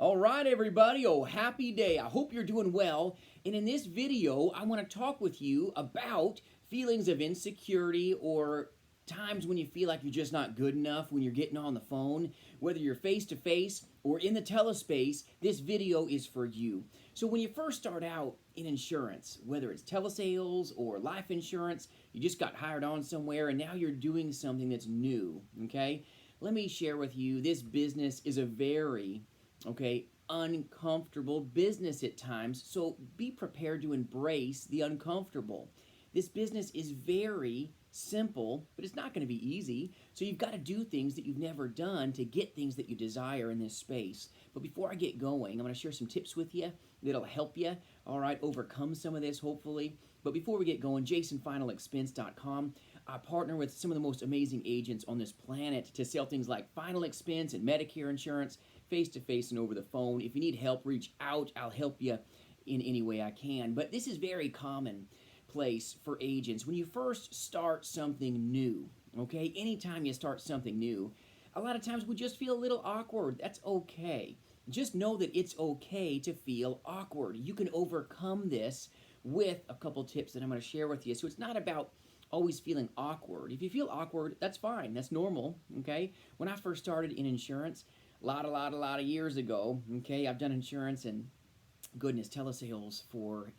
All right, everybody. Oh, happy day. I hope you're doing well. And in this video, I want to talk with you about feelings of insecurity or times when you feel like you're just not good enough when you're getting on the phone. Whether you're face to face or in the telespace, this video is for you. So when you first start out in insurance, whether it's telesales or life insurance, you just got hired on somewhere and now you're doing something that's new, okay? Let me share with you, this business is a very uncomfortable business at times, so be prepared to embrace the uncomfortable. This business is very simple, but it's not going to be easy, so you've got to do things that you've never done to get things that you desire in this space. But before I get going, I'm going to share some tips with you that'll help you, all right, overcome some of this, hopefully. But before we get going, jasonfinalexpense.com. I partner with some of the most amazing agents on this planet to sell things like final expense and Medicare insurance, face-to-face and over the phone. If you need help, reach out. I'll help you in any way I can. But this is very commonplace for agents. When you first start something new, okay, anytime you start something new, a lot of times we just feel a little awkward. That's okay. Just know that it's okay to feel awkward. You can overcome this with a couple tips that I'm going to share with you. So it's not about always feeling awkward. If you feel awkward, that's fine. That's normal, okay? When I first started in insurance, a lot of years ago, okay, I've done insurance and goodness, telesales for,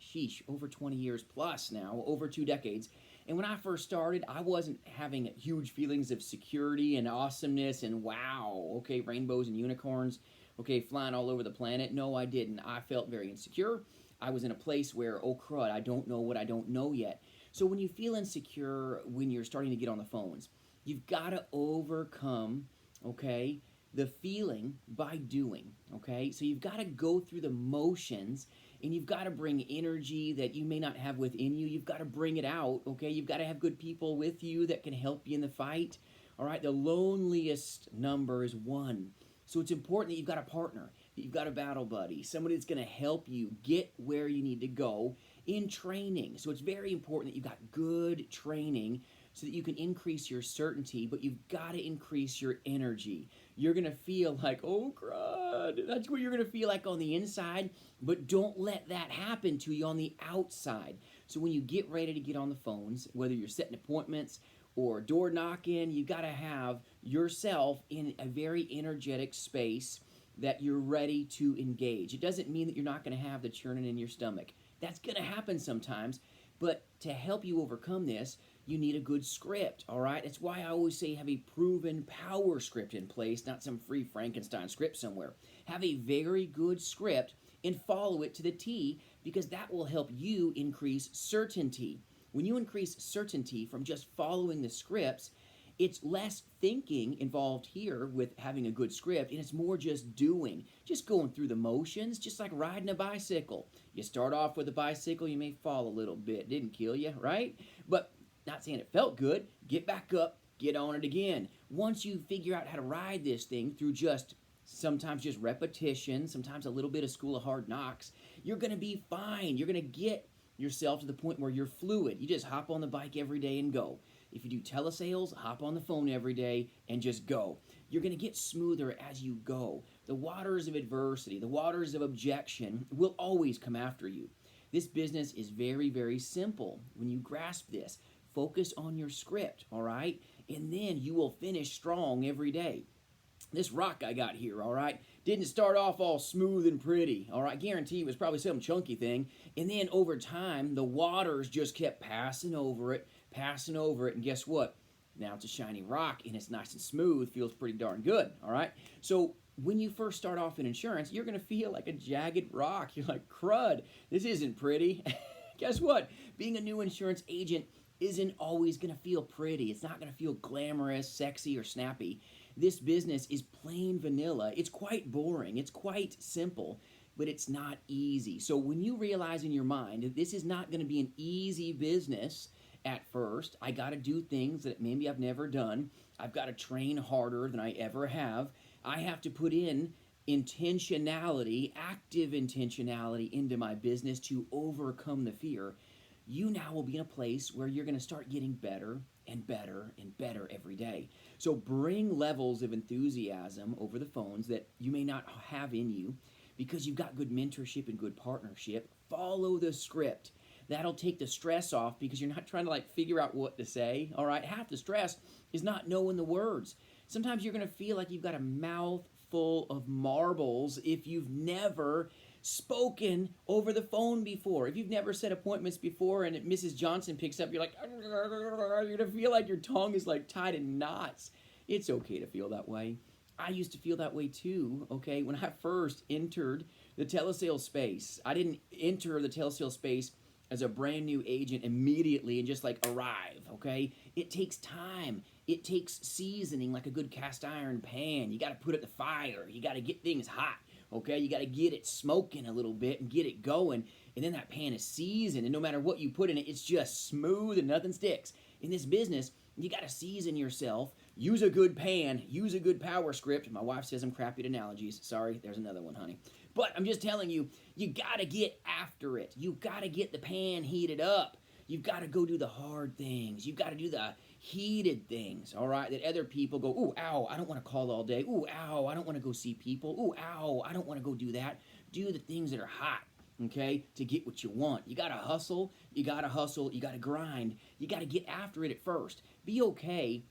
over 20 years plus now, over 2 decades. And when I first started, I wasn't having huge feelings of security and awesomeness and wow, okay, rainbows and unicorns, okay, flying all over the planet. No, I didn't. I felt very insecure. I was in a place where, oh crud, I don't know what I don't know yet. So when you feel insecure when you're starting to get on the phones, you've got to overcome, okay, the feeling by doing, okay? So you've got to go through the motions and you've got to bring energy that you may not have within you. You've got to bring it out, okay? You've got to have good people with you that can help you in the fight, all right? The loneliest number is 1. So it's important that you've got a partner, that you've got a battle buddy, somebody that's going to help you get where you need to go in training. So it's very important that you've got good training so that you can increase your certainty, but you've got to increase your energy. You're going to feel like, oh, crud. That's what you're going to feel like on the inside, but don't let that happen to you on the outside. So when you get ready to get on the phones, whether you're setting appointments or door knocking, you got to have yourself in a very energetic space that you're ready to engage. It doesn't mean that you're not going to have the churning in your stomach. That's going to happen sometimes, but to help you overcome this, you need a good script, all right? That's why I always say have a proven power script in place, not some free Frankenstein script somewhere. Have a very good script and follow it to the T, because that will help you increase certainty. When you increase certainty from just following the scripts, it's less thinking involved here with having a good script, and it's more just doing, just going through the motions, just like riding a bicycle. You start off with a bicycle, you may fall a little bit, didn't kill you, right? But not saying it felt good, get back up, get on it again. Once you figure out how to ride this thing through sometimes just repetition, sometimes a little bit of school of hard knocks, you're going to be fine. You're going to get yourself to the point where you're fluid. You just hop on the bike every day and go. If you do telesales, hop on the phone every day and just go. You're going to get smoother as you go. The waters of adversity, the waters of objection will always come after you. This business is very, very simple. When you grasp this, focus on your script, all right? And then you will finish strong every day. This rock I got here, all right, didn't start off all smooth and pretty, all right? Guarantee it was probably some chunky thing. And then over time, the waters just kept passing over it, and guess what? Now it's a shiny rock, and it's nice and smooth, feels pretty darn good, all right? So when you first start off in insurance, you're going to feel like a jagged rock. You're like, crud, this isn't pretty. Guess what? Being a new insurance agent isn't always going to feel pretty. It's not going to feel glamorous, sexy, or snappy. This business is plain vanilla. It's quite boring. It's quite simple, but it's not easy. So when you realize in your mind that this is not going to be an easy business at first, I got to do things that maybe I've never done. I've got to train harder than I ever have. I have to put in intentionality, active intentionality into my business to overcome the fear. You now will be in a place where you're going to start getting better and better and better every day. So bring levels of enthusiasm over the phones that you may not have in you. because you've got good mentorship and good partnership. Follow the script. That'll take the stress off because you're not trying to like figure out what to say, all right? Half the stress is not knowing the words. Sometimes you're going to feel like you've got a mouth full of marbles if you've never spoken over the phone before. If you've never set appointments before and Mrs. Johnson picks up, you're like, you're going to feel like your tongue is like tied in knots. It's okay to feel that way. I used to feel that way too, okay? When I first entered the telesales space, I didn't enter the telesales space as a brand new agent immediately and just like arrive, okay? It takes time. It takes seasoning like a good cast iron pan. You got to put it in the fire. You got to get things hot, okay? You got to get it smoking a little bit and get it going. And then that pan is seasoned, and no matter what you put in it, it's just smooth and nothing sticks. In this business, you got to season yourself. Use a good pan. Use a good power script. My wife says I'm crappy at analogies. Sorry, there's another one, honey. But I'm just telling you, you got to get after it. You got to get the pan heated up. You've got to go do the hard things. You've got to do the heated things, all right, that other people go, ooh, ow, I don't want to call all day. Ooh, ow, I don't want to go see people. Ooh, ow, I don't want to go do that. Do the things that are hot, okay, to get what you want. You got to hustle. You got to hustle. You got to grind. You got to get after it at first. Be okay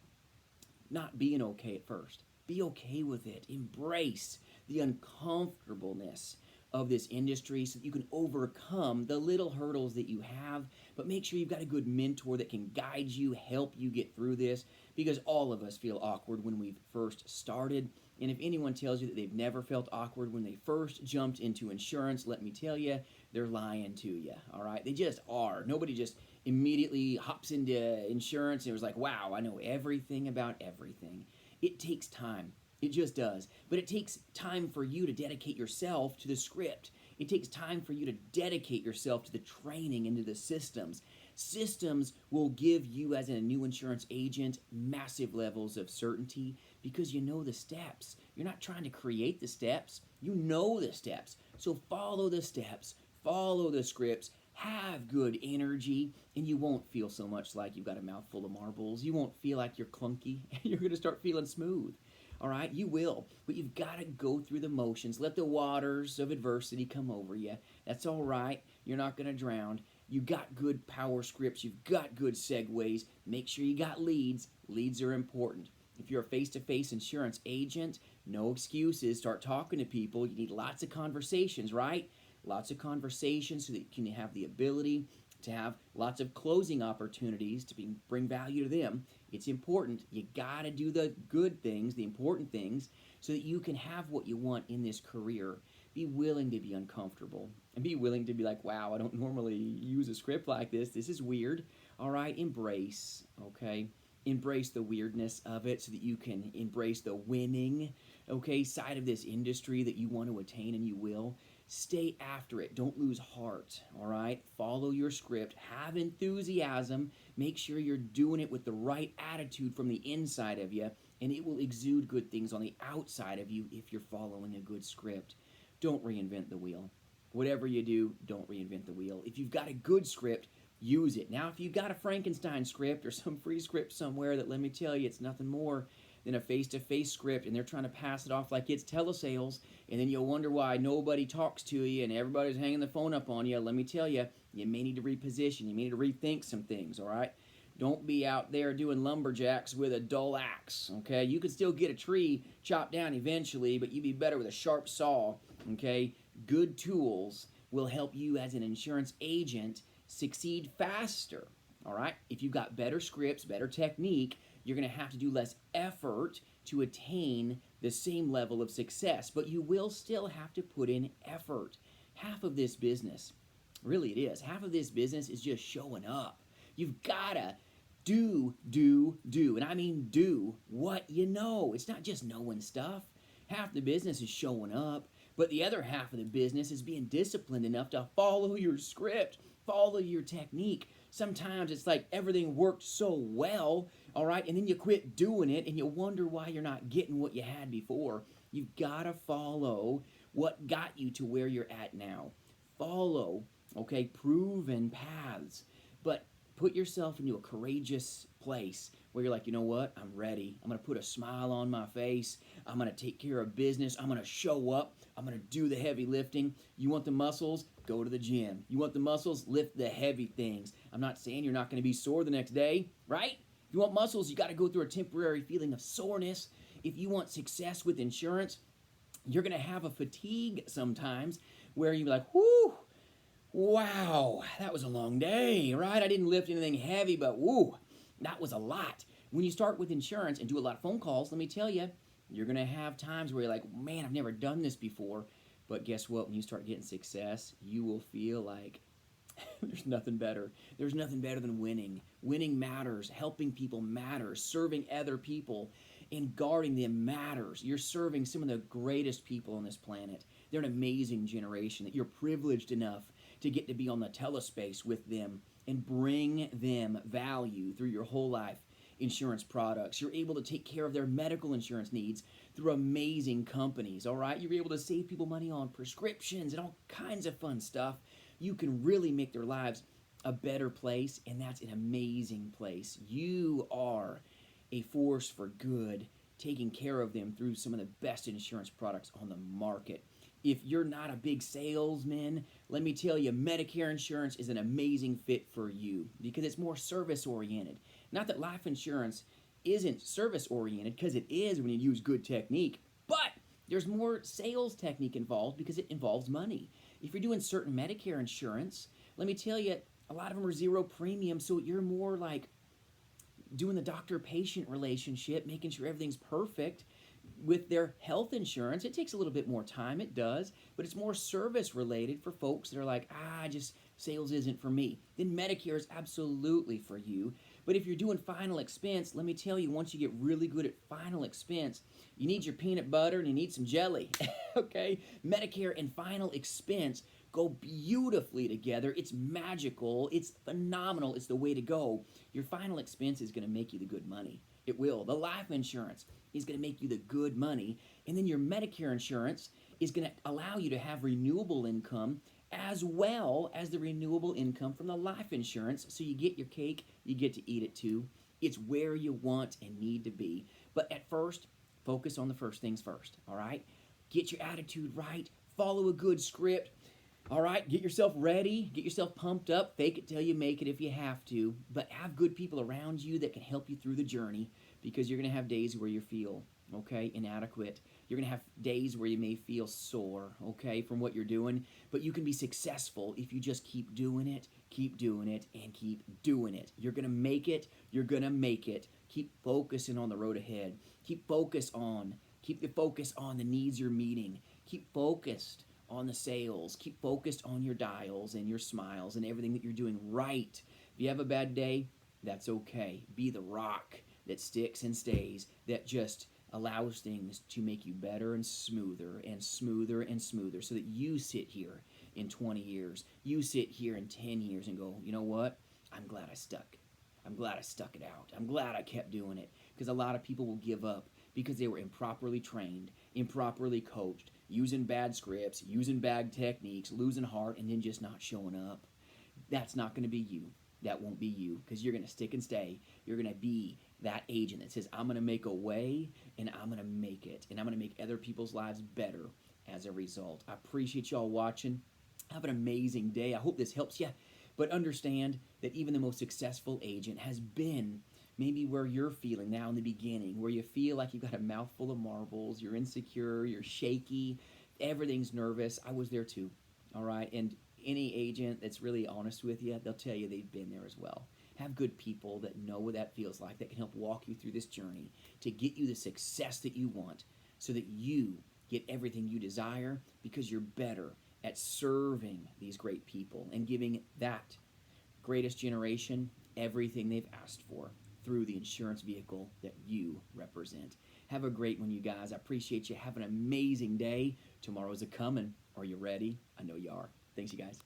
not being okay at first. Be okay with it. Embrace the uncomfortableness of this industry so that you can overcome the little hurdles that you have, but make sure you've got a good mentor that can guide you, help you get through this, because all of us feel awkward when we've first started. And if anyone tells you that they've never felt awkward when they first jumped into insurance, let me tell you, they're lying to you, all right? They just are. Nobody just immediately hops into insurance and was like, wow, I know everything about everything. It takes time. It just does. But it takes time for you to dedicate yourself to the script. It takes time for you to dedicate yourself to the training and to the systems. Systems will give you, as a new insurance agent, massive levels of certainty because you know the steps. You're not trying to create the steps. You know the steps. So follow the steps. Follow the scripts. Have good energy, and you won't feel so much like you've got a mouthful of marbles. You won't feel like you're clunky. You're going to start feeling smooth. All right, you will, but you've got to go through the motions. Let the waters of adversity come over you. That's all right. You're not going to drown. You got good power scripts. You've got good segues. Make sure you got leads. Leads are important. If you're a face-to-face insurance agent, no excuses. Start talking to people. You need lots of conversations, right? Lots of conversations so that you can have the ability to have lots of closing opportunities to bring value to them. It's important. You got to do the good things, the important things, so that you can have what you want in this career. Be willing to be uncomfortable and be willing to be like, wow, I don't normally use a script like this. This is weird. All right, embrace, okay? Embrace the weirdness of it so that you can embrace the winning, okay, side of this industry that you want to attain, and you will. Stay after it. Don't lose heart, all right? Follow your script. Have enthusiasm. Make sure you're doing it with the right attitude from the inside of you, and it will exude good things on the outside of you if you're following a good script. Don't reinvent the wheel. Whatever you do, don't reinvent the wheel. If you've got a good script, use it. Now, if you've got a Frankenstein script or some free script somewhere that, let me tell you, it's nothing more than a face-to-face script, and they're trying to pass it off like it's telesales, and then you'll wonder why nobody talks to you and everybody's hanging the phone up on you. Let me tell you, you may need to reposition. You may need to rethink some things, all right? Don't be out there doing lumberjacks with a dull axe, okay? You can still get a tree chopped down eventually, but you'd be better with a sharp saw, okay? Good tools will help you as an insurance agent succeed faster, all right? If you've got better scripts, better technique, you're going to have to do less effort to attain the same level of success, but you will still have to put in effort. Half of this business, really it is, half of this business is just showing up. You've got to do, and I mean do what you know. It's not just knowing stuff. Half the business is showing up, but the other half of the business is being disciplined enough to follow your script, follow your technique. Sometimes it's like everything worked so well, all right, and then you quit doing it and you wonder why you're not getting what you had before. You've got to follow what got you to where you're at now. Follow, okay, proven paths. But put yourself into a courageous place where you're like, you know what? I'm ready. I'm going to put a smile on my face. I'm going to take care of business. I'm going to show up. I'm going to do the heavy lifting. You want the muscles? Go to the gym. You want the muscles? Lift the heavy things. I'm not saying you're not going to be sore the next day, right? If you want muscles, you got to go through a temporary feeling of soreness. If you want success with insurance, you're going to have a fatigue sometimes where you're like, whoo, wow, that was a long day, right? I didn't lift anything heavy, but whoo, that was a lot. When you start with insurance and do a lot of phone calls, let me tell you, you're going to have times where you're like, man, I've never done this before. But guess what? When you start getting success, you will feel like there's nothing better. There's nothing better than winning. Winning matters. Helping people matters. Serving other people and guarding them matters. You're serving some of the greatest people on this planet. They're an amazing generation that you're privileged enough to get to be on the telespace with them and bring them value through your whole life insurance products. You're able to take care of their medical insurance needs through amazing companies, all right? You're able to save people money on prescriptions and all kinds of fun stuff. You can really make their lives a better place, and that's an amazing place. You are a force for good, taking care of them through some of the best insurance products on the market. If you're not a big salesman, let me tell you, Medicare insurance is an amazing fit for you because it's more service-oriented. Not that life insurance isn't service-oriented, because it is when you use good technique, but there's more sales technique involved because it involves money. If you're doing certain Medicare insurance, let me tell you, a lot of them are zero premium, so you're more like doing the doctor-patient relationship, making sure everything's perfect. With their health insurance, it takes a little bit more time, it does, but it's more service related for folks that are like, just sales isn't for me. Then Medicare is absolutely for you. But if you're doing final expense, let me tell you, once you get really good at final expense, you need your peanut butter and you need some jelly, okay? Medicare and final expense go beautifully together. It's magical. It's phenomenal. It's the way to go. Your final expense is going to make you the good money. It will. The life insurance is going to make you the good money. And then your Medicare insurance is going to allow you to have renewable income as well as the renewable income from the life insurance. So you get your cake, you get to eat it too. It's where you want and need to be. But at first, focus on the first things first, all right? Get your attitude right. Follow a good script. All right, get yourself ready, get yourself pumped up, fake it till you make it if you have to, but have good people around you that can help you through the journey, because you're going to have days where you feel, okay, inadequate. You're going to have days where you may feel sore, okay, from what you're doing, but you can be successful if you just keep doing it, and keep doing it. You're going to make it, you're going to make it. Keep focusing on the road ahead. Keep the focus on the needs you're meeting. Keep focused on the sales. Keep focused on your dials and your smiles and everything that you're doing right. If you have a bad day, that's okay. Be the rock that sticks and stays, that just allows things to make you better and smoother and smoother and smoother, so that you sit here in 20 years, you sit here in 10 years and go, you know what? I'm glad I stuck. I'm glad I stuck it out. I'm glad I kept doing it, because a lot of people will give up because they were improperly trained, improperly coached, using bad scripts, using bad techniques, losing heart, and then just not showing up. That's not going to be you. That won't be you, because you're going to stick and stay. You're going to be that agent that says, I'm going to make a way, and I'm going to make it, and I'm going to make other people's lives better as a result. I appreciate y'all watching. Have an amazing day. I hope this helps you. But understand that even the most successful agent has been maybe where you're feeling now in the beginning, where you feel like you've got a mouthful of marbles, you're insecure, you're shaky, everything's nervous. I was there too, all right? And any agent that's really honest with you, they'll tell you they've been there as well. Have good people that know what that feels like, that can help walk you through this journey to get you the success that you want, so that you get everything you desire, because you're better at serving these great people and giving that greatest generation everything they've asked for through the insurance vehicle that you represent. Have a great one, you guys. I appreciate you. Have an amazing day. Tomorrow's a-coming. Are you ready? I know you are. Thanks, you guys.